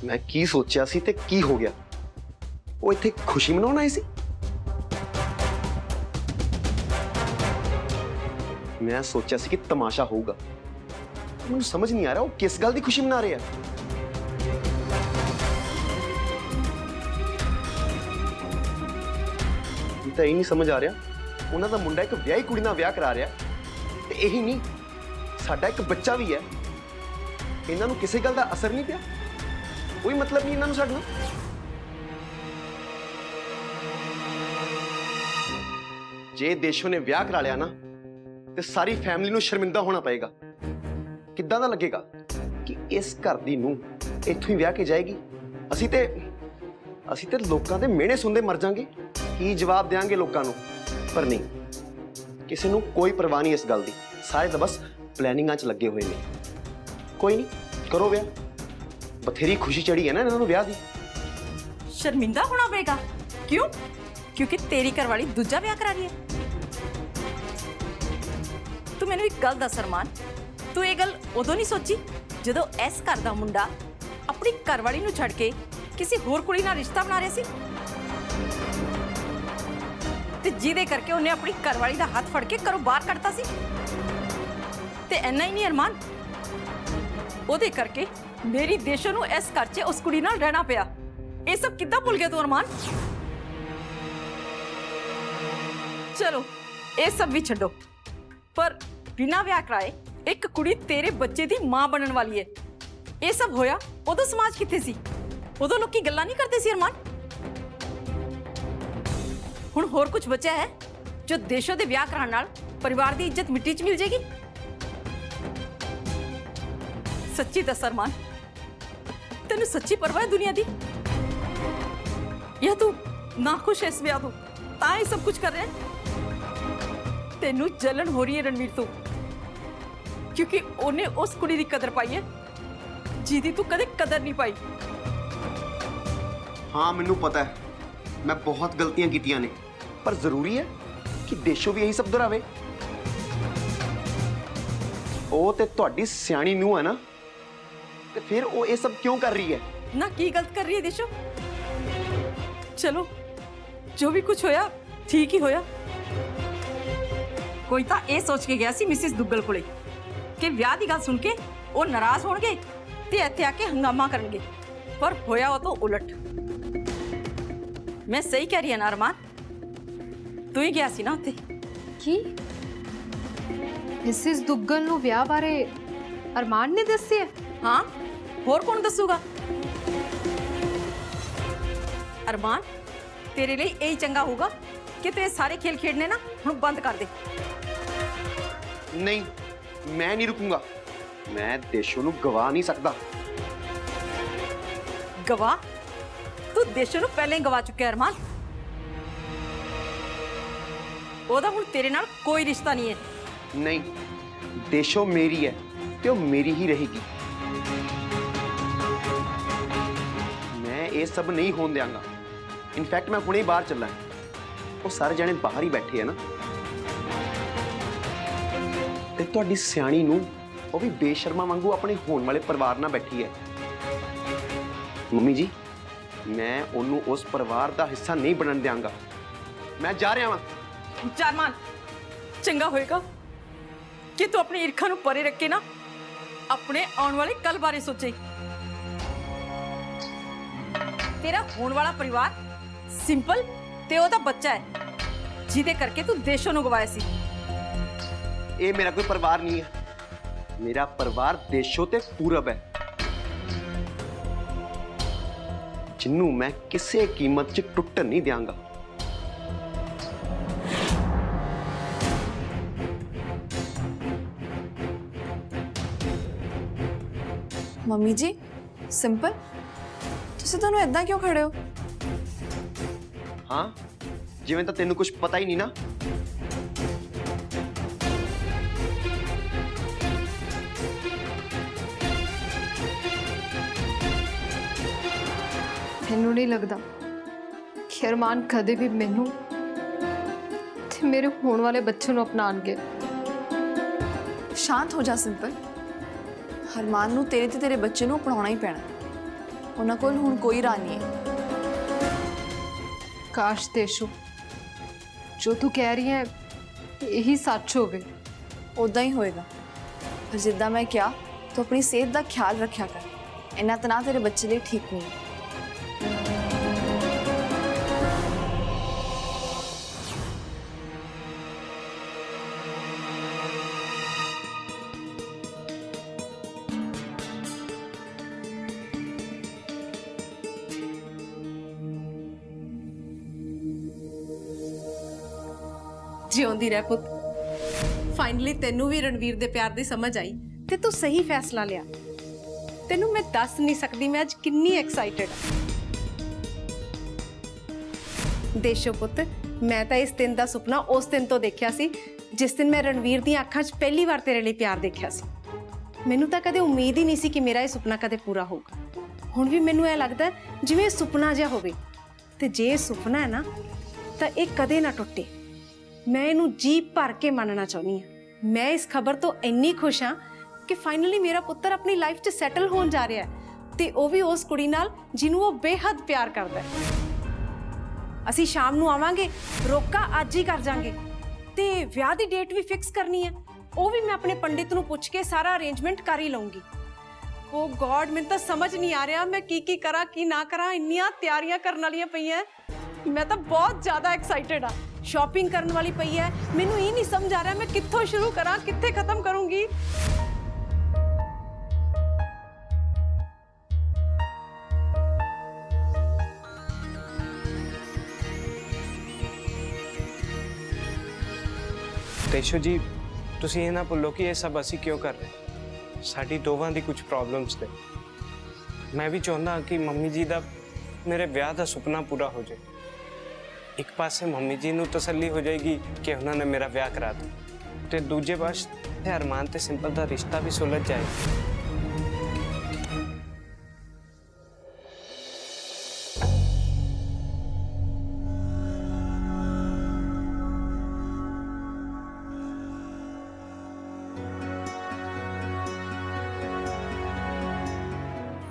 मैं की सोचा सी ते की हो गया? वो इत्थे खुशी मनाउण आए सी? मैं सोचा सी कि तमाशा होगा। मुझे समझ नहीं आ रहा वो किस गल दी खुशी मना रहे हैं। तो यही नहीं समझ आ रहा उन्हां दा मुंडा एक विआही कुड़ी नाल विआह करा रहा ते यही नहीं साडा एक बच्चा भी है। इन्हां नूं किसी गल दा असर नहीं पिया, कोई मतलब नहीं इन्हां नूं साडे नाल। जे देशों ने विआह करा लिया ना ते सारी फैमिली नूं शर्मिंदा होना पएगा। किद्दां दा लगेगा कि इस घर दी नूं इत्थों ही विआह के जाएगी। असीं ते लोकां दे मेहणे सुनदे मर जांगे। की जवाब देंगे लोगों को? पर नहीं, किसी को कोई परवाह नहीं इस गल की। सारे तो बस प्लैनिंग च लगे हुए हैं। कोई नहीं, करो ब्याह, बथेरी खुशी चढ़ी है ना इन्होंने ब्याह की। शर्मिंदा होना पड़ेगा क्यों? क्योंकि तेरी घरवाली दूजा ब्याह करा रही है। तू मैनू एक गल दस अरमान, तू ये गल उदों नहीं सोची जदों इस घर दा मुंडा अपनी घरवाली नूं छड़ के किसी होर कुड़ी नाल रिश्ता बना रहा सी ते जिहदे करके उन्हें अपनी घरवाली दा हाथ फड़ के घरों बाहर कढ़ता सी। ते इन्ना ही नहीं अरमान, ओदे करके मेरी देशों नूं इस घर च उस कुड़ी नाल रहना पिया। ये सब किद्दां भुल गया तू अरमान? चलो ये सब भी छड्डो, पर बिना ब्याह कराए एक कुड़ी तेरे बच्चे दी मां बनन वाली है। ये सब होया उदों समाज कित्थे सी? उदों लोग गल्लां नहीं करते सी अरमान। हुण होर कुछ बचा है जो देशों दे ब्याह कराने नाल परिवार दी इज्जत मिट्टी च मिल जाएगी? सच्ची दस अरमान, तेनू सच्ची परवाह है दुनिया दी? या तू नाखुश है इस ब्याह तो तां ही सब कुछ कर रहे हैं? तेनू जलन हो रही है रणवीर तो, क्योंकि उन्हें उस कुड़ी दी कदर पाई है जिहदी तू कदे कदर नहीं पाई। हाँ मैनू पता है मैं बहुत गलतियां कीतियां ने, पर जरूरी है कि देशों भी यही सब दोहरावे? ओ ते तुहाडी सियाणी नूं है ना, ते फिर वो ये सब क्यों कर रही है? ना की गलत कर रही है देशो? चलो जो भी कुछ होया ठीक ही होया। कोई तां ये सोच के गया सी मिसिस दुग्गल कोले कि ब्याह दी गल सुन के वो नाराज होणगे ते इत्थे आके हंगामा करनगे, पर होया वो तो उलट। मैं सही कह रही है ना अरमान? तू ही गया सी ना उत्थे? की मिसिस दुग्गल नूं विआह बारे अरमान ने दस्सिया? हाँ, होर कौन दसूगा? अरमान तेरे लिए यही चंगा होगा कि तेरे सारे खेल खेडने ना हुण बंद कर दे। नहीं, मैं नहीं रुकूंगा। मैं देशों नूं गवा नहीं सकता। गवाह? तू देशों नूं पहले ही गवा चुके अरमान। ओदा हुण तेरे नाल कोई रिश्ता नहीं है। नहीं, देशों मेरी है तो मेरी ही रहेगी। मैं ये सब नहीं होने देंगा। इनफैक्ट मैं हुणे ही बाहर चलना है। वो सारे जने बाहर ही बैठे हैं ना, ते तुहाडी सियाणी नूं वो भी बेशर्मा वांगू अपने होने वाले परिवार नाल बैठी है। मम्मी जी, मैं ओनू उस परिवार का हिस्सा नहीं बनन देंगा। मैं जा रहा वहां। अरमान, चंगा होएगा कि तू अपनी ईर्खा नूं परे रख के ना अपने आने वाले कल बारे सोचे। तेरा होने वाला परिवार सिंपल ते ओदा बच्चा है जिदे करके तू देशों नूं गवाया सी। ये मेरा कोई परिवार नहीं है। मेरा परिवार देशों ते पूरब है, जिन्नू मैं किसी कीमत च टुटन नहीं देंगा। मम्मी जी सिंपल, तुसीं दोनों इदां क्यों खड़े हो? हाँ, जिवें तो तेनू कुछ पता ही नहीं ना। मैनू नहीं लगता कि अरमान कदे भी मैनू ते मेरे होने वाले बच्चे नूं अपनाणगे। शांत हो जा सिंपल। अरमान नूं तेरे ते तेरे बच्चे नूं अपनाउणा ही पैना। ਉਹਨਾਂ ਕੋਲ ਹੁਣ ਕੋਈ ਰਾਹ ਨਹੀਂ ਹੈ। ਕਾਸ਼ ਦੇਸ਼ੂ, ਜੋ ਤੂੰ ਕਹਿ ਰਹੀ ਹੈ ਇਹੀ ਸੱਚ ਹੋਵੇ। ਉਦਾਂ ਹੀ ਹੋਏਗਾ, ਪਰ ਜਿੱਦਾਂ ਮੈਂ ਕਿਹਾ ਤੂੰ ਆਪਣੀ ਸਿਹਤ ਦਾ ਖਿਆਲ ਰੱਖਿਆ ਕਰ। ਇੰਨਾ ਤਣਾਅ ਤੇਰੇ ਬੱਚੇ ਲਈ ਠੀਕ ਨਹੀਂ ਹੈ। ਜਿਉਂਦੀ ਰਹਿ ਪੁੱਤ। ਫਾਈਨਲੀ ਤੈਨੂੰ ਵੀ ਰਣਵੀਰ ਦੇ ਪਿਆਰ ਦੀ ਸਮਝ ਆਈ ਤੇ ਤੂੰ ਸਹੀ ਫੈਸਲਾ ਲਿਆ। ਤੈਨੂੰ ਮੈਂ ਦੱਸ ਨਹੀਂ ਸਕਦੀ ਮੈਂ ਅੱਜ ਕਿੰਨੀ ਐਕਸਾਈਟਡ ਹਾਂ। ਦੇਸ਼ੋ ਪੁੱਤ, ਮੈਂ ਤਾਂ ਇਸ ਦਿਨ ਦਾ ਸੁਪਨਾ ਉਸ ਦਿਨ ਤੋਂ ਦੇਖਿਆ ਸੀ ਜਿਸ ਦਿਨ ਮੈਂ ਰਣਵੀਰ ਦੀਆਂ ਅੱਖਾਂ 'ਚ ਪਹਿਲੀ ਵਾਰ ਤੇਰੇ ਲਈ ਪਿਆਰ ਦੇਖਿਆ ਸੀ। ਮੈਨੂੰ ਤਾਂ ਕਦੇ ਉਮੀਦ ਹੀ ਨਹੀਂ ਸੀ ਕਿ ਮੇਰਾ ਇਹ ਸੁਪਨਾ ਕਦੇ ਪੂਰਾ ਹੋਊਗਾ। ਹੁਣ ਵੀ ਮੈਨੂੰ ਇਹ ਲੱਗਦਾ ਜਿਵੇਂ ਇਹ ਸੁਪਨਾ ਜਿਹਾ ਹੋਵੇ, ਤੇ ਜੇ ਇਹ ਸੁਪਨਾ ਹੈ ਨਾ ਤਾਂ ਇਹ ਕਦੇ ਨਾ ਟੁੱਟੇ। ਮੈਂ ਇਹਨੂੰ ਜੀ ਭਰ ਕੇ ਮੰਨਣਾ ਚਾਹੁੰਦੀ ਹਾਂ। ਮੈਂ ਇਸ ਖਬਰ ਤੋਂ ਇੰਨੀ ਖੁਸ਼ ਹਾਂ ਕਿ ਫਾਈਨਲੀ ਮੇਰਾ ਪੁੱਤਰ ਆਪਣੀ ਲਾਈਫ 'ਚ ਸੈਟਲ ਹੋਣ ਜਾ ਰਿਹਾ ਹੈ, ਤੇ ਉਹ ਵੀ ਉਸ ਕੁੜੀ ਨਾਲ ਜਿਹਨੂੰ ਉਹ ਬੇਹੱਦ ਪਿਆਰ ਕਰਦਾ ਹੈ। ਅਸੀਂ ਸ਼ਾਮ ਨੂੰ ਆਵਾਂਗੇ, ਰੋਕਾ ਅੱਜ ਹੀ ਕਰ ਜਾਾਂਗੇ, ਤੇ ਵਿਆਹ ਦੀ ਡੇਟ ਵੀ ਫਿਕਸ ਕਰਨੀ ਹੈ। ਉਹ ਵੀ ਮੈਂ ਆਪਣੇ ਪੰਡਿਤ ਨੂੰ ਪੁੱਛ ਕੇ ਸਾਰਾ ਅਰੇਂਜਮੈਂਟ ਕਰ ਹੀ ਲਵਾਂਗੀ। ਓ ਗॉड, ਮੈਨੂੰ ਤਾਂ ਸਮਝ ਨਹੀਂ ਆ ਰਿਹਾ ਮੈਂ ਕੀ ਕਰਾਂ ਕੀ ਨਾ ਕਰਾਂ। ਇੰਨੀਆਂ ਤਿਆਰੀਆਂ ਕਰਨ ਵਾਲੀਆਂ ਪਈਆਂ, ਮੈਂ ਤਾਂ ਬਹੁਤ ਜ਼ਿਆਦਾ ਐਕਸਾਈਟਡ ਆ। ਸ਼ਾਪਿੰਗ ਕਰਨ ਵਾਲੀ ਪਈ ਹੈ, ਮੈਨੂੰ ਇਹ ਨਹੀਂ ਸਮਝ ਆ ਰਿਹਾ ਮੈਂ ਕਿੱਥੋਂ ਸ਼ੁਰੂ ਕਰਾਂ ਕਿੱਥੇ ਖਤਮ ਕਰੂੰਗੀ। ਦੇਸ਼ੋ ਜੀ, ਤੁਸੀਂ ਇਹ ਨਾ ਭੁੱਲੋ ਕਿ ਇਹ ਸਭ ਅਸੀਂ ਕਿਉਂ ਕਰ ਰਹੇ। ਸਾਡੀ ਦੋਵਾਂ ਦੀ ਕੁਝ ਪ੍ਰੋਬਲਮਸ ਨੇ। ਮੈਂ ਵੀ ਚਾਹੁੰਦਾ ਕਿ ਮੰਮੀ ਜੀ ਦਾ ਮੇਰੇ ਵਿਆਹ ਦਾ ਸੁਪਨਾ ਪੂਰਾ ਹੋ ਜਾਏ। ਇੱਕ ਪਾਸੇ ਮੰਮੀ ਜੀ ਨੂੰ ਤਸੱਲੀ ਹੋ ਜਾਏਗੀ ਕਿ ਉਹਨਾਂ ਨੇ ਮੇਰਾ ਵਿਆਹ ਕਰਾ ਦਿੱਤਾ, ਤੇ ਦੂਜੇ ਪਾਸੇ ਅਰਮਾਨ ਤੇ ਸਿੰਪਲ ਦਾ ਰਿਸ਼ਤਾ ਵੀ ਸੁਲਝ ਜਾਏਗਾ।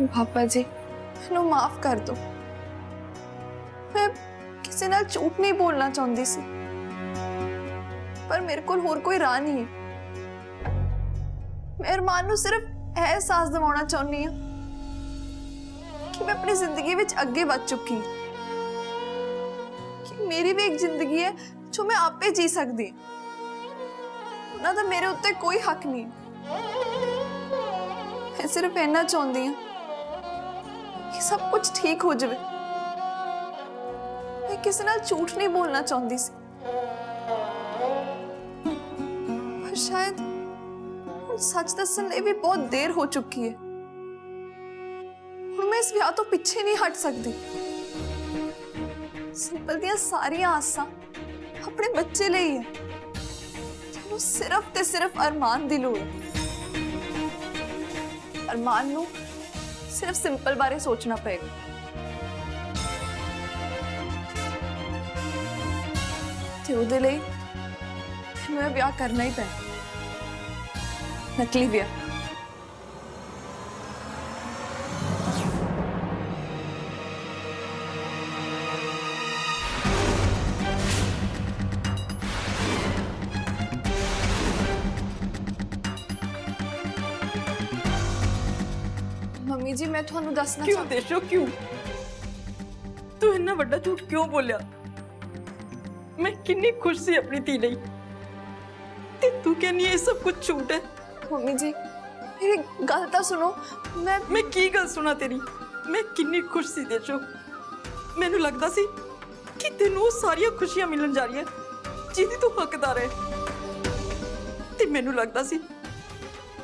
पापा जी, मैनू माफ कर दो। मैं किसी नाल झूठ नहीं बोलना चाहती सी, पर मेरे को होर कोई राह नहीं है। मैं अरमान नू सिर्फ एहसास दिवाना चाहनी हाँ कि मैं अपनी जिंदगी विच अगे बढ़ चुकी, कि मेरी भी एक जिंदगी है जो मैं आपे जी सकती। उन्हां दा मेरे उत्ते कोई हक नहीं। मैं सिर्फ इन्ना चाहती हाँ कि सब कुछ ठीक हो जाए। मैं किसी नाल झूठ नहीं बोलना चाहती सी, पर शायद सच दसन लई भी बहुत देर हो चुकी है। हुण मैं इस ब्याह तो पीछे नहीं हट सकती। सिंपल दियां सारियां आसां अपने बच्चे लिए है, जिन्हों सिर्फ ते सिर्फ अरमान दी लोड़ है। अरमान नू सिर्फ सिंपल बारे सोचना पड़ेगा। ते उहदे लई मैं ब्याह करना ही पैना, नकली ब्याह। मम्मी जी, मैं थानू दसना क्यों देशो, क्यों तू इन्ना बड़ा झूठ क्यों बोलिया? मैं कितनी खुश सी अपनी धी ਲਈ ਤੇ ਤੂੰ ਕਹਿੰਨੀ ਇਹ ਸਭ ਕੁਝ ਝੂਠ ਹੈ। मम्मी जी, मेरी गल तो सुनो। मैं ਕੀ ਗੱਲ ਸੁਣਾ ਤੇਰੀ? ਮੈਂ ਕਿੰਨੀ ਖੁਸ਼ ਸੀ ਦੇਸ਼ੋ। ਮੈਨੂੰ ਲੱਗਦਾ ਸੀ ਕਿ ਤੈਨੂੰ ਉਹ ਸਾਰੀਆਂ ਖੁਸ਼ੀਆਂ ਮਿਲਣ ਜਾ ਰਹੀਆਂ ਜਿਹਦੀ ਤੂੰ ਹੱਕਦਾਰ ਹੈ, ਤੇ ਮੈਨੂੰ ਲੱਗਦਾ ਸੀ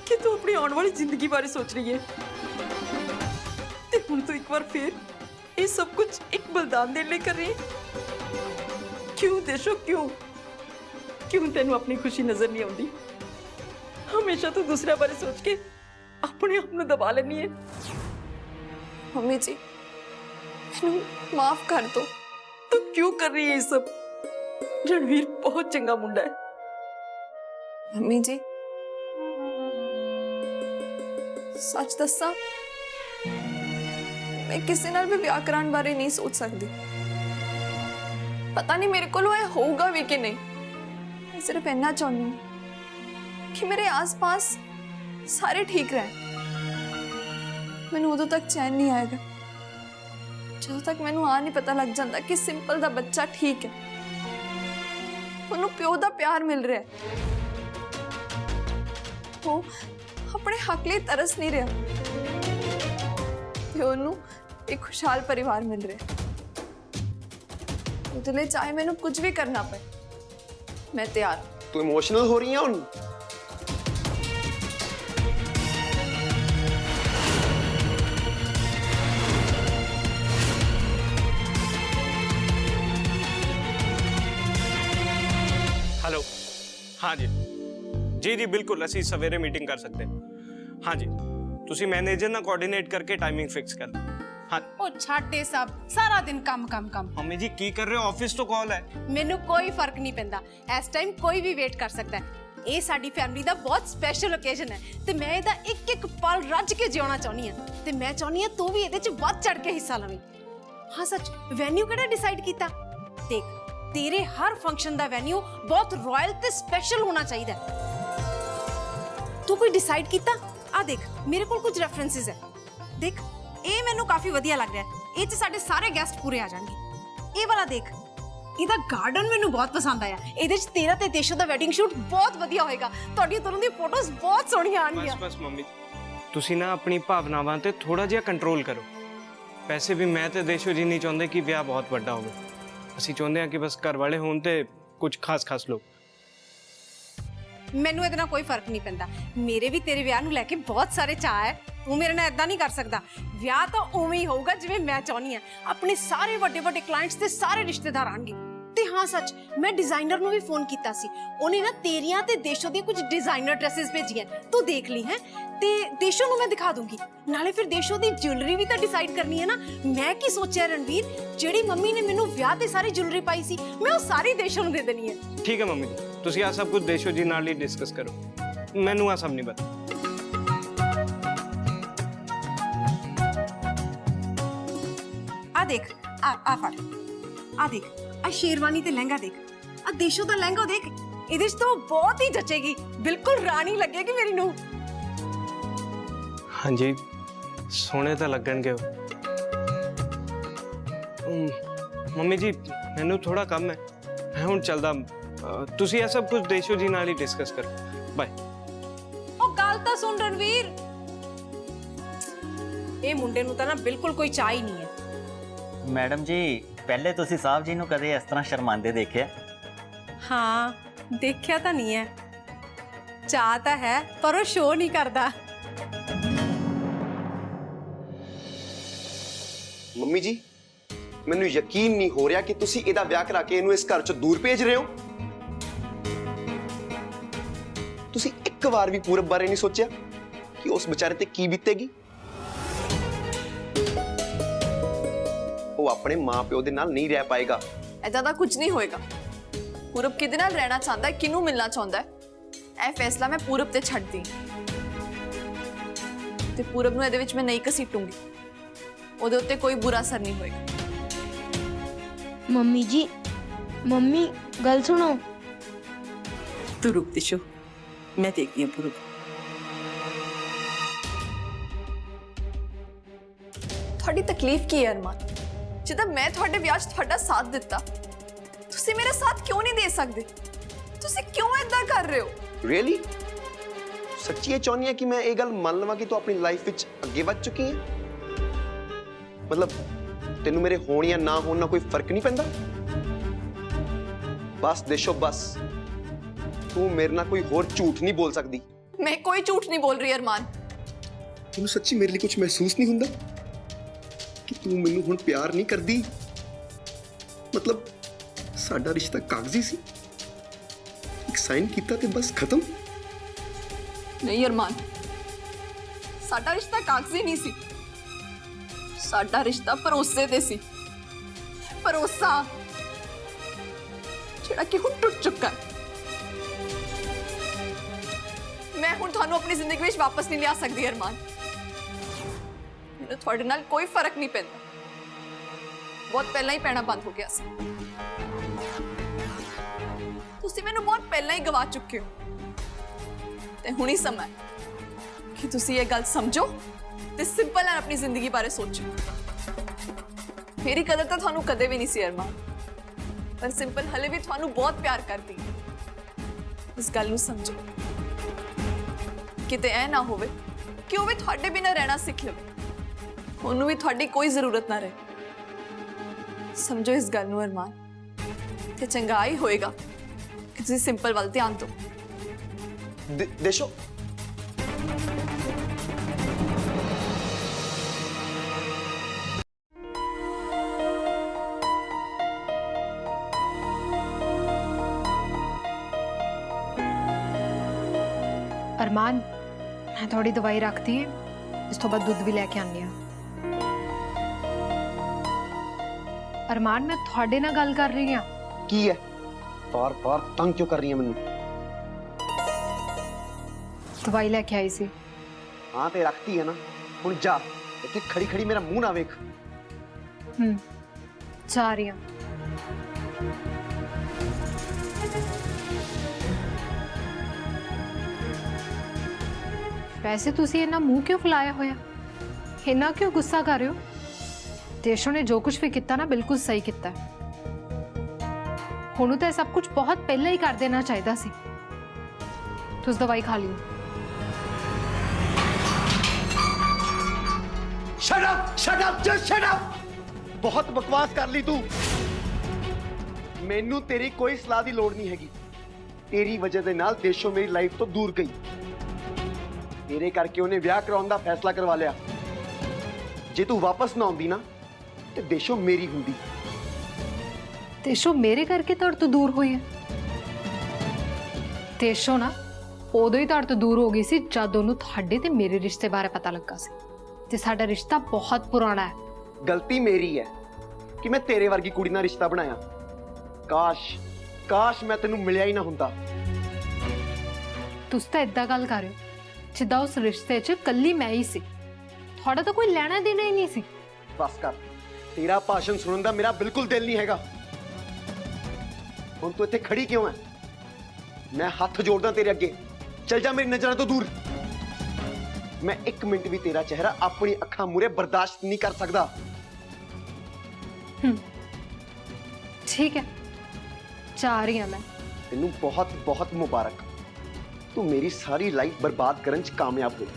ਕਿ ਤੂੰ ਆਪਣੀ ਆਉਣ ਵਾਲੀ ਜ਼ਿੰਦਗੀ ਬਾਰੇ ਸੋਚ ਰਹੀ ਹੈ, ਤੇ ਹੁਣ ਤੂੰ ਇੱਕ ਵਾਰ ਫੇਰ ਇਹ ਸਭ ਕੁਝ ਇੱਕ ਬलिदान ਦੇਣ ਲਈ ਕਰ ਰਹੀ ਹੈ। ਕਿਉਂ ਦੇਸ਼ੋ, ਕਿਉਂ ਕਿਉਂ ਤੈਨੂੰ ਆਪਣੀ ਖੁਸ਼ੀ ਨਜ਼ਰ ਨਹੀਂ ਆਉਂਦੀ? ਹਮੇਸ਼ਾ ਤੂੰ ਦੂਸਰਿਆਂ ਬਾਰੇ ਸੋਚ ਕੇ ਆਪਣੇ ਆਪ ਨੂੰ ਦਬਾ ਲੈਂਦੀ ਹੈ। मम्मी जी, मैनू माफ कर दो। तू क्यों कर रही है ये सब? रणवीर बहुत चंगा मुंडा है। मम्मी जी, सच दसा मैं किसी नाल भी ब्याह कराने बारे नहीं सोच सकती। पता नहीं मेरे को होगा भी कि नहीं। मैं सिर्फ इतना चाहती हूँ कि मेरे आसपास सारे ठीक रहें। मैनू उदों तक चैन नहीं आएगा ਜਦੋਂ तक मैनू आ नहीं पता लग जाता कि सिंपल दा बच्चा ठीक है, ਉਹਨੂੰ ਪਿਓ ਦਾ ਪਿਆਰ ਮਿਲ ਰਿਹਾ ਹੈ, ਉਹ ਆਪਣੇ ਹੱਕ ਲਈ ਤਰਸ ਨਹੀਂ ਰਿਹਾ ਤੇ ਉਹਨੂੰ ਇੱਕ ਖੁਸ਼ਹਾਲ ਪਰਿਵਾਰ ਮਿਲ ਰਿਹਾ। ਉਹਦੇ ਲਈ ਚਾਹੇ ਮੈਨੂੰ ਕੁਝ ਵੀ ਕਰਨਾ ਪਏ, ਮੈਂ ਤਿਆਰ। ਤੂੰ ਇਮੋਸ਼ਨਲ ਹੋ ਰਹੀ ਹੈ ਹੁਣ? हेलो, हाँ जी जी जी बिल्कुल ਅਸੀਂ ਸਵੇਰੇ ਮੀਟਿੰਗ ਕਰ ਸਕਦੇ ਹਾਂ ਜੀ। ਤੁਸੀਂ ਮੈਨੇਜਰ ਨਾਲ ਕੋਆਰਡੀਨੇਟ ਕਰਕੇ ਟਾਈਮਿੰਗ ਫਿਕਸ ਕਰ ਲਓ। ਹਾਂ ਉਹ ਛੱਡ ਇਹ ਸਭ, ਸਾਰਾ ਦਿਨ ਕੰਮ ਕੰਮ ਕੰਮ। ਮੰਮੀ ਜੀ ਕੀ ਕਰ ਰਹੇ ਹੋ? ਆਫਿਸ ਤੋਂ ਕਾਲ ਹੈ। ਮੈਨੂੰ ਕੋਈ ਫਰਕ ਨਹੀਂ ਪੈਂਦਾ, ਇਸ ਟਾਈਮ ਕੋਈ ਵੀ ਵੇਟ ਕਰ ਸਕਦਾ ਹੈ। ਇਹ ਸਾਡੀ ਫੈਮਿਲੀ ਦਾ ਬਹੁਤ ਸਪੈਸ਼ਲ ਓਕੇਜ਼ਨ ਹੈ ਤੇ ਮੈਂ ਇਹਦਾ ਇੱਕ ਇੱਕ ਪਲ ਰੱਜ ਕੇ ਜਿਉਣਾ ਚਾਹੁੰਦੀ ਹਾਂ ਤੇ ਮੈਂ ਚਾਹੁੰਦੀ ਹਾਂ ਤੂੰ ਵੀ ਇਹਦੇ 'ਚ ਵੱਧ ਚੜ ਕੇ ਹਿੱਸਾ ਲਵੇਂ। ਹਾਂ ਸੱਚ, ਵੈਨਿਊ ਕਿਹੜਾ ਡਿਸਾਈਡ ਕੀਤਾ? ਦੇਖ, ਤੇਰੇ ਹਰ ਫੰਕਸ਼ਨ ਦਾ ਵੈਨਿਊ ਬਹੁਤ ਰਾਇਲ ਤੇ ਸਪੈਸ਼ਲ ਹੋਣਾ ਚਾਹੀਦਾ ਹੈ। ਤੂੰ ਕੋਈ ਡਿਸਾਈਡ ਕੀਤਾ? ਆ ਦੇਖ, ਮੇਰੇ ਕੋਲ ਕੁਝ ਰੈਫਰੈਂਸਸ ਹੈ। ਦੇਖ, ਇਹ ਮੈਨੂੰ ਕਾਫੀ ਵਧੀਆ ਲੱਗ ਰਿਹਾ ਹੈ। ਇਹ 'ਚ ਸਾਡੇ ਸਾਰੇ ਗੈਸਟ ਪੂਰੇ ਆ ਜਾਣਗੇ। ਇਹ ਵਾਲਾ ਦੇਖ, ਇਹਦਾ ਗਾਰਡਨ ਮੈਨੂੰ ਬਹੁਤ ਪਸੰਦ ਆਇਆ। ਇਹਦੇ 'ਚ ਤੇਰਾ ਤੇ ਦੇਸ਼ੋ ਦਾ ਵੈਡਿੰਗ ਸ਼ੂਟ ਬਹੁਤ ਵਧੀਆ ਹੋਏਗਾ। ਤੁਹਾਡੀਆਂ ਦੋਨੋਂ ਦੀਆਂ ਫੋਟੋਜ਼ ਬਹੁਤ ਸੋਹਣੀਆਂ ਆਣਗੀਆਂ। ਬਸ ਮੰਮੀ, ਤੁਸੀਂ ਨਾ ਆਪਣੀ ਭਾਵਨਾਵਾਂ ਤੇ ਥੋੜਾ ਜਿਹਾ ਕੰਟਰੋਲ ਕਰੋ। ਵੈਸੇ ਵੀ ਮੈਂ ਤੇ ਦੇਸ਼ੋ ਜੀ ਨਹੀਂ ਚਾਹੁੰਦੇ ਕਿ ਵਿਆਹ ਬਹੁਤ ਵੱਡਾ ਹੋਵੇ। ਅਸੀਂ ਚਾਹੁੰਦੇ ਹਾਂ ਕਿ ਬਸ ਘਰ ਵਾਲੇ ਹੋਣ ਤੇ ਕੁਝ ਖਾਸ ਲੋਕ। ਮੈਨੂੰ ਇਹਦੇ ਨਾਲ ਕੋਈ ਫਰਕ ਨਹੀਂ ਪੈਂਦਾ। ਮੇਰੇ ਵੀ ਤੇਰੇ ਵਿਆਹ ਨੂੰ ਲੈ ਕੇ ਬਹੁਤ ਸਾਰੇ ਚਾਅ ਹੈ। ਤੂੰ ਮੇਰੇ ਨਾਲ ਇਦਾਂ ਨਹੀਂ ਕਰ ਸਕਦਾ। ਵਿਆਹ ਤਾਂ ਉਵੇਂ ਹੀ ਹੋਊਗਾ ਜਿਵੇਂ ਮੈਂ ਚਾਹੁੰਦੀ ਹਾਂ। ਆਪਣੇ ਸਾਰੇ ਵੱਡੇ ਕਲਾਇੰਟਸ ਤੇ ਸਾਰੇ ਰਿਸ਼ਤੇਦਾਰ ਆਣਗੇ। ਤੇ ਹਾਂ ਸੱਚ, ਮੈਂ ਡਿਜ਼ਾਈਨਰ ਨੂੰ ਵੀ ਫੋਨ ਕੀਤਾ ਸੀ। ਉਹਨੇ ਨਾ ਤੇਰੀਆਂ ਤੇ ਦੇਸ਼ੋ ਦੀਆਂ ਕੁਝ ਡਿਜ਼ਾਈਨਰ ਡਰੈਸਸ ਭੇਜੀਆਂ, ਤੂੰ ਦੇਖ ਲਈ ਹੈ। ਤੇ ਦੇਸ਼ੋ ਨੂੰ ਮੈਂ ਦਿਖਾ ਦੂੰਗੀ। ਨਾਲੇ ਫਿਰ ਦੇਸ਼ੋ ਦੀ ਜੁਐਲਰੀ ਵੀ ਤਾਂ ਡਿਸਾਈਡ ਕਰਨੀ ਹੈ ਨਾ। ਮੈਂ ਕੀ ਸੋਚਿਆ ਰਣਵੀਰ, ਜਿਹੜੀ ਮੰਮੀ ਨੇ ਮੈਨੂੰ ਵਿਆਹ ਤੇ ਸਾਰੀ ਜੁਐਲਰੀ ਪਾਈ ਸੀ, ਮੈਂ ਉਹ ਸਾਰੀ ਦੇਸ਼ੋ ਨੂੰ ਦੇ ਦੇਣੀ ਹੈ। ਠੀਕ ਹੈ ਮੰਮੀ ਜੀ, ਤੁਸੀਂ ਆ ਸਭ ਕੁਝ ਦੇਸ਼ੋ ਜੀ ਨਾਲ ਹੀ ਡਿਸਕਸ ਕਰੋ। ਮੈਨੂੰ ਆ ਸਭ ਨਹੀਂ ਪਤਾ। ਆ ਦੇਖ, ਆ ਫੜ, ਆ ਦੇਖ, ਆ ਸ਼ੇਰਵਾਨੀ ਤੇ ਲਹਿੰਗਾ ਦੇਖ, ਆ ਦੇਸ਼ੋ ਦਾ ਲਹਿੰਗਾ ਦੇਖ। ਇਹਦੇ 'ਚ ਤਾਂ ਬਹੁਤ ਹੀ ਜਚੇਗੀ, ਬਿਲਕੁਲ ਰਾਣੀ ਲੱਗੇਗੀ ਮੇਰੀ ਨੂੰ। ਹਾਂਜੀ, ਸੋਹਣੇ ਤਾਂ ਲੱਗਣਗੇ। ਮੰਮੀ ਜੀ, ਮੈਨੂੰ ਥੋੜਾ ਕੰਮ ਹੈ, ਮੈਂ ਹੁਣ ਚੱਲਦਾ। ਤੁਸੀਂ ਇਹ ਸਭ ਕੁਝ ਦੇਸ਼ੋ ਜੀ ਨਾਲ ਹੀ ਡਿਸਕਸ ਕਰੋ। ਬਾਏ। ਉਹ ਗੱਲ ਤਾਂ ਸੁਣ ਰਣਵੀਰ, ਇਹ ਮੁੰਡੇ ਨੂੰ ਤਾਂ ਨਾ ਬਿਲਕੁਲ ਕੋਈ ਚਾਹ ਹੀ ਨਹੀਂ ਹੈ। ਮੈਡਮ ਜੀ, ਪਹਿਲੇ ਤੁਸੀਂ ਸਾਹਿਬ ਜੀ ਨੂੰ ਕਦੇ ਇਸ ਤਰ੍ਹਾਂ ਸ਼ਰਮਾਂਦੇ ਦੇਖਿਆ? ਹਾਂ, ਦੇਖਿਆ ਤਾਂ ਨਹੀਂ ਹੈ। ਚਾਹ ਤਾਂ ਹੈ ਪਰ ਉਹ ਸ਼ੋਅ ਨਹੀਂ ਕਰਦਾ। ਮੰਮੀ ਜੀ, ਮੈਨੂੰ ਯਕੀਨ ਨਹੀਂ ਹੋ ਰਿਹਾ ਕਿ ਤੁਸੀਂ ਇਹਦਾ ਵਿਆਹ ਕਰਾ ਕੇ ਇਹਨੂੰ ਇਸ ਘਰ ਚੋਂ ਦੂਰ ਭੇਜ ਰਹੇ ਹੋ। ਤੁਸੀਂ ਇੱਕ ਵਾਰ ਵੀ ਪੂਰਬ ਬਾਰੇ ਨਹੀਂ ਸੋਚਿਆ ਕਿ ਉਸ ਵਿਚਾਰੇ ਤੇ ਕੀ ਬੀਤੇਗੀ। ਉਹ ਆਪਣੇ ਮਾਂ-ਪਿਓ ਦੇ ਨਾਲ ਨਹੀਂ ਰਹਿ ਪਾਏਗਾ। ऐदा दा कुछ नहीं होएगा। पूरब किदे नाल रहना चाहता है, किनू मिलना चाहता है, ਇਹ फैसला मैं पूरब ते छड्ड दी ते पूरब नूं ਇਹਦੇ ਵਿੱਚ मैं नहीं घसीटूंगी। ਉਹਦੇ ਉੱਤੇ ਕੋਈ बुरा असर नहीं होएगा। मम्मी जी, मम्मी गल सुनो। तू रुक दिशो, मैं देखती हूँ पूरब। ਤੁਹਾਡੀ ਤਕਲੀਫ ਕੀ ਹੈ ਅਰਮਾਨ? ਜਦੋਂ ਮੈਂ ਤੁਹਾਡੇ ਵਿਆਹ 'ਚ ਤੁਹਾਡਾ ਸਾਥ ਦਿੱਤਾ, ਤੁਸੀਂ ਮੇਰਾ ਸਾਥ ਕਿਉਂ ਨਹੀਂ ਦੇ ਸਕਦੇ? ਤੁਸੀਂ ਕਿਉਂ ਇਦਾਂ ਕਰ ਰਹੇ ਹੋ? ਰੀਅਲੀ ਸੱਚੀ ਇਹ ਚਾਹੁੰਦੀ ਹੈ ਕਿ ਮੈਂ ਇਹ ਗੱਲ ਮੰਨ ਲਵਾਂ ਕਿ ਤੂੰ ਆਪਣੀ ਲਾਈਫ ਵਿੱਚ ਅੱਗੇ ਵੱਧ ਚੁੱਕੀ ਹੈ? ਮਤਲਬ ਤੈਨੂੰ ਮੇਰੇ ਹੋਣ ਜਾਂ ਨਾ ਹੋਣ ਨਾਲ ਕੋਈ ਫਰਕ ਨਹੀਂ ਪੈਂਦਾ? ਬਸ ਦੇਸ਼ੋ, ਬਸ ਤੂੰ ਮੇਰੇ ਨਾਲ ਕੋਈ ਹੋਰ ਝੂਠ ਨਹੀਂ ਬੋਲ ਸਕਦੀ। ਮੈਂ ਕੋਈ ਝੂਠ ਨਹੀਂ ਬੋਲ ਰਹੀ ਅਰਮਾਨ। ਤੈਨੂੰ ਸੱਚੀ ਮੇਰੇ ਲਈ ਕੁਝ ਮਹਿਸੂਸ ਨਹੀਂ ਹੁੰਦਾ ਕਿ ਤੂੰ ਮੈਨੂੰ ਹੁਣ ਪਿਆਰ ਨਹੀਂ ਕਰਦੀ? ਮਤਲਬ ਸਾਡਾ ਰਿਸ਼ਤਾ ਕਾਗਜ਼ੀ ਸੀ, ਇੱਕ ਸਾਈਨ ਕੀਤਾ ਤੇ ਬਸ ਖਤਮ। ਨਹੀਂ ਅਰਮਾਨ, ਸਾਡਾ ਰਿਸ਼ਤਾ ਕਾਗਜ਼ੀ ਨਹੀਂ ਸੀ। ਸਾਡਾ ਰਿਸ਼ਤਾ ਭਰੋਸੇ ਤੇ ਸੀ। ਭਰੋਸਾ ਜਿਹੜਾ ਕਿ ਹੁਣ ਟੁੱਟ ਚੁੱਕਾ ਹੈ। ਮੈਂ ਹੁਣ ਤੁਹਾਨੂੰ ਆਪਣੀ ਜ਼ਿੰਦਗੀ ਵਿੱਚ ਵਾਪਸ ਨਹੀਂ ਲਿਆ ਸਕਦੀ ਅਰਮਾਨ। ਮੈਨੂੰ ਤੁਹਾਡੇ ਨਾਲ ਕੋਈ ਫਰਕ ਨਹੀਂ ਪੈਂਦਾ। ਬਹੁਤ ਪਹਿਲਾਂ ਹੀ ਪੈਣਾ ਬੰਦ ਹੋ ਗਿਆ ਸੀ। ਤੁਸੀਂ ਮੈਨੂੰ ਬਹੁਤ ਪਹਿਲਾਂ ਹੀ ਗਵਾ ਚੁੱਕੇ ਹੋ ਤੇ ਹੁਣ ਹੀ ਸਮਾਂ ਹੈ ਕਿ ਤੁਸੀਂ ਇਹ ਗੱਲ ਸਮਝੋ ਤੇ ਸਿੰਪਲ ਨਾਲ ਆਪਣੀ ਜ਼ਿੰਦਗੀ ਬਾਰੇ ਸੋਚੋ। ਮੇਰੀ ਕਦਰ ਤਾਂ ਤੁਹਾਨੂੰ ਕਦੇ ਵੀ ਨਹੀਂ ਸੀ ਅਰਮਾਨ, ਪਰ ਸਿੰਪਲ ਹਲੇ ਵੀ ਤੁਹਾਨੂੰ ਬਹੁਤ ਪਿਆਰ ਕਰਦੀ ਹੈ। ਇਸ ਗੱਲ ਨੂੰ ਸਮਝੋ, ਕਿਤੇ ਐ ਨਾ ਹੋਵੇ ਕਿ ਉਹ ਵੀ ਤੁਹਾਡੇ ਬਿਨਾਂ ਰਹਿਣਾ ਸਿੱਖ ਲਵੇ, ਉਹਨੂੰ ਵੀ ਤੁਹਾਡੀ ਕੋਈ ਜ਼ਰੂਰਤ ਨਾ ਰਹੇ। ਸਮਝੋ ਇਸ ਗੱਲ ਨੂੰ ਅਰਮਾਨ, ਤੇ ਚੰਗਾ ਹੀ ਹੋਏਗਾ ਕਿ ਤੁਸੀਂ ਸਿੰਪਲ ਵੱਲ ਧਿਆਨ ਦਿਓ। ਦੇਸ਼ੋ अरमान, मैं थोड़ी दवाई रखती है, इस तो बाद दूध भी लेके आनी है। अरमान, मैं थोड़े ना गल कर रही हूँ। की है बार बार तंग क्यों कर रही है मैनू? दवाई लेके आई सी। हाँ ते रखती है ना, हुण जा। इत्थे खड़ी खड़ी मेरा मुंह ना वेख। जा रही हूँ। वैसे तुसी इन्ना मुंह क्यों फुलाया होया? इन्ना क्यों गुस्सा कर रहे हो? देशो ने जो कुछ भी किया ना बिल्कुल सही किया। हुण तो सब कुछ बहुत पहले ही कर देना चाहिए सी। तुस दवाई खा लियो। Shut up, shut up, just shut up. बहुत बकवास कर ली तू। मैनू तेरी कोई सलाह की लोड़ नहीं हैगी। तेरी वजह दे नाल देशो मेरी लाइफ तो दूर गई। तेरे करके उन्हें ब्याह कराने का फैसला करवा लिया। जे तू वापस ना आउंदी ना ते देशो मेरी हुंदी। देशो मेरे करके तड़ तो दूर हुई है। देशो ना उदों ही तड़ तो दूर हो गई सी जद दोनों थाडे ते मेरे रिश्ते बारे पता लगा सी ते साडा रिश्ता बहुत पुराना है। गलती मेरी है कि मैं तेरे वर्गी कुड़ी नाल रिश्ता बनाया। काश काश मैं तेनू मिलिया ही ना हुंदा। तुस तां इदां गल कर रहे हो जिद्दां उस रिश्ते च कल्ली मैं ही सी, थोड़ा तो कोई लेना देना ही नहीं सी। बस कर, तेरा भाषण सुनने का मेरा बिल्कुल दिल नहीं हैगा। हुण तू इत्थे खड़ी क्यों है? मैं हाथ जोड़दा तेरे अगे, चल जा मेरी नजरों तो दूर। मैं एक मिनट भी तेरा चेहरा अपनी अखां मूरे बर्दाश्त नहीं कर सकता। ठीक है, जा रही हूं मैं। तेनू बहुत बहुत मुबारक। तू मेरी सारी लाइफ बर्बाद करने च कामयाब हुई।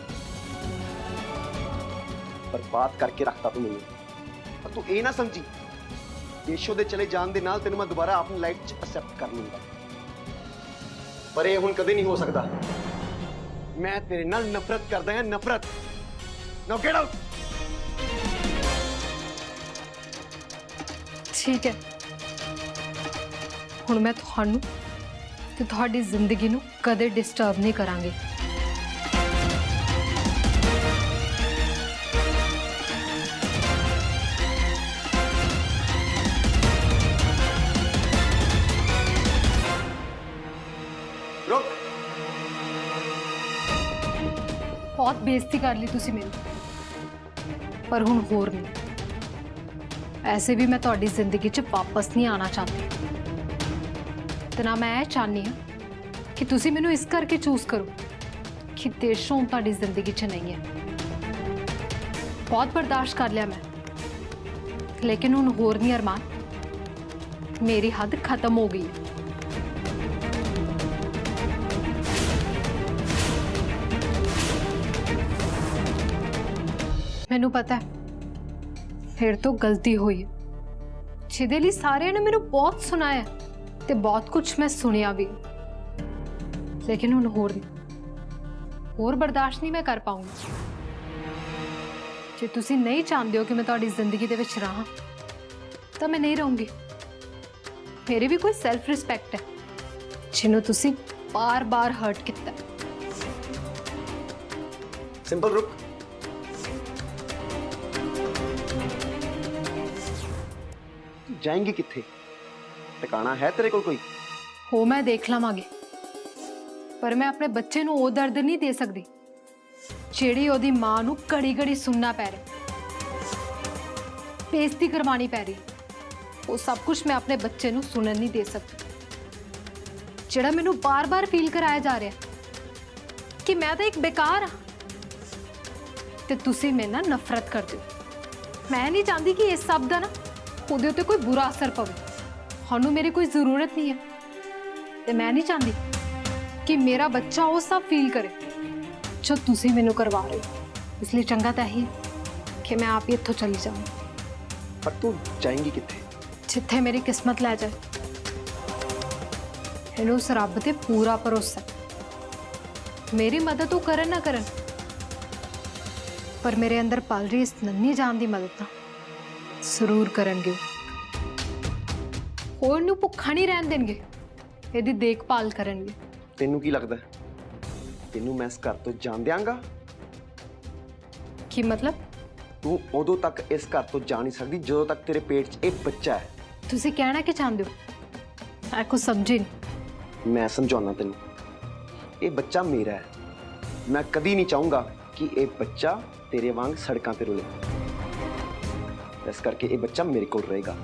बर्बाद करके रखता तू मैनू। पर तू ये ना समझी देशो दे चले जान दे नाल तेनू मैं दोबारा अपनी लाइफ च एक्सेप्ट कर लूंगा। पर ये हुण कदे नहीं हो सकता। मैं तेरे नाल नफरत करदा हां, नफरत। Now get out. ठीक है, हुण मैं तुहानू ते तुहाडी जिंदगी नू कदे डिस्टर्ब नहीं करांगी। रुक। बहुत बेइज्जती कर ली तुसी मेरी, पर हुण होर नहीं। ऐसे भी मैं तुहाडी जिंदगी च वापस नहीं आना चाहती ते ना मैं चाहनी हाँ कि तुसी मैनू इस करके चूज करो कि देशों तुहाडी जिंदगी च नहीं है। बहुत बर्दाश्त कर लिया मैं, लेकिन हुण होर नहीं अरमान। मेरी हद खत्म हो गई है। मैनू पता है फिर तो गलती हुई है, जिहदे लई सारियां ने मैनू बहुत सुनाया ते बहुत कुछ मैं सुनिया भी, लेकिन हुण होर बर्दाश्त नहीं मैं कर पाऊंगी। जे तुसी नहीं चाहते हो कि मैं तुहाडी जिंदगी दे विच रहां तो मैं नहीं रहूंगी। मेरी भी कोई सेल्फ रिस्पैक्ट है जिन्हों तुसी बार बार हर्ट किया। सिंपल रुक। जाएंगी किथे? टिकाना है तेरे को कोई? हो मैं देख लवांगी, पर मैं अपने बच्चे नूं वो दर्द नहीं दे सकती ਜਿਹੜੀ ਉਹਦੀ ਮਾਂ ਨੂੰ ਘੜੀ ਘੜੀ ਸੁਣਨਾ ਪੈ ਰਿਹਾ। ਬੇਇੱਜ਼ਤੀ ਕਰਵਾਉਣੀ ਪੈ ਰਹੀ। ਉਹ ਸਭ ਕੁਝ ਮੈਂ ਆਪਣੇ ਬੱਚੇ ਨੂੰ ਸੁਣਨ ਨਹੀਂ ਦੇ ਸਕਦੀ, ਜਿਹੜਾ ਮੈਨੂੰ ਬਾਰ-ਬਾਰ ਫੀਲ ਕਰਾਇਆ ਜਾ ਰਿਹਾ ਕਿ ਮੈਂ ਤਾਂ ਇੱਕ ਬੇਕਾਰ ਆ ਤੇ ਤੁਸੀਂ ਮੇਰੇ ਨਾਲ ਨਫ਼ਰਤ ਕਰਦੇ ਹੋ। ਮੈਂ ਨਹੀਂ ਚਾਹੁੰਦੀ ਕਿ ਇਸ ਸਭ ਦਾ ਨਾ ਉਹਦੇ ਉੱਤੇ ਕੋਈ ਬੁਰਾ ਅਸਰ ਪਵੇ। ਤੁਹਾਨੂੰ ਮੇਰੀ ਕੋਈ ਜ਼ਰੂਰਤ ਨਹੀਂ ਹੈ ਤੇ ਮੈਂ ਨਹੀਂ ਚਾਹੁੰਦੀ ਕਿ ਮੇਰਾ ਬੱਚਾ ਉਹ ਸਭ ਫੀਲ ਕਰੇ ਜੋ ਤੁਸੀਂ ਮੈਨੂੰ ਕਰਵਾ ਰਹੇ ਹੋ। ਇਸ ਲਈ ਚੰਗਾ ਤਾਂ ਇਹੀ ਕਿ ਮੈਂ ਆਪ ਹੀ ਇੱਥੋਂ ਚਲੀ ਜਾਵਾਂ। ਪਰ ਤੂੰ ਜਾਏਂਗੀ ਕਿੱਥੇ? ਜਿੱਥੇ ਮੇਰੀ ਕਿਸਮਤ ਲੈ ਜਾਏ। ਇਹਨੂੰ ਉਸ ਰੱਬ ਤੇ ਪੂਰਾ ਭਰੋਸਾ ਹੈ। ਮੇਰੀ ਮਦਦ ਉਹ ਕਰਨ ਨਾ ਕਰਨ, ਪਰ ਮੇਰੇ ਅੰਦਰ ਪਲ ਰਹੀ ਇਸ ਨੰਨੀ ਜਾਨ ਦੀ ਮਦਦ ਤਾਂ ਜ਼ਰੂਰ ਕਰਨਗੇ। ਹੋਰ ਨੂੰ ਭੁੱਖਾ ਨਹੀਂ ਰਹਿਣ ਦੇਣਗੇ, ਇਹਦੀ ਦੇਖਭਾਲ ਕਰਨਗੇ। ਤੈਨੂੰ ਕੀ ਲੱਗਦਾ ਤੈਨੂੰ ਮੈਂ ਇਸ ਘਰ ਤੋਂ ਜਾਣ ਦਿਆਂਗਾ? ਕੀ ਮਤਲਬ? ਤੂੰ ਉਦੋਂ ਤੱਕ ਇਸ ਘਰ ਤੋਂ ਜਾ ਨਹੀਂ ਸਕਦੀ ਜਦੋਂ ਤੱਕ ਤੇਰੇ ਪੇਟ 'ਚ ਇਹ ਬੱਚਾ ਹੈ। ਤੁਸੀਂ ਕਹਿਣਾ ਕੀ ਚਾਹੁੰਦੇ ਹੋ? ਮੈਂ ਕੁਝ ਸਮਝੀ ਨਹੀਂ। ਮੈਂ ਸਮਝਾਉਣਾ ਤੈਨੂੰ, ਇਹ ਬੱਚਾ ਮੇਰਾ ਹੈ। ਮੈਂ ਕਦੀ ਨਹੀਂ ਚਾਹੂੰਗਾ ਕਿ ਇਹ ਬੱਚਾ ਤੇਰੇ ਵਾਂਗ ਸੜਕਾਂ ਤੇ ਰੁਲੇ। ਇਸ ਕਰਕੇ ਇਹ ਬੱਚਾ ਮੇਰੇ ਕੋਲ ਰਹੇਗਾ।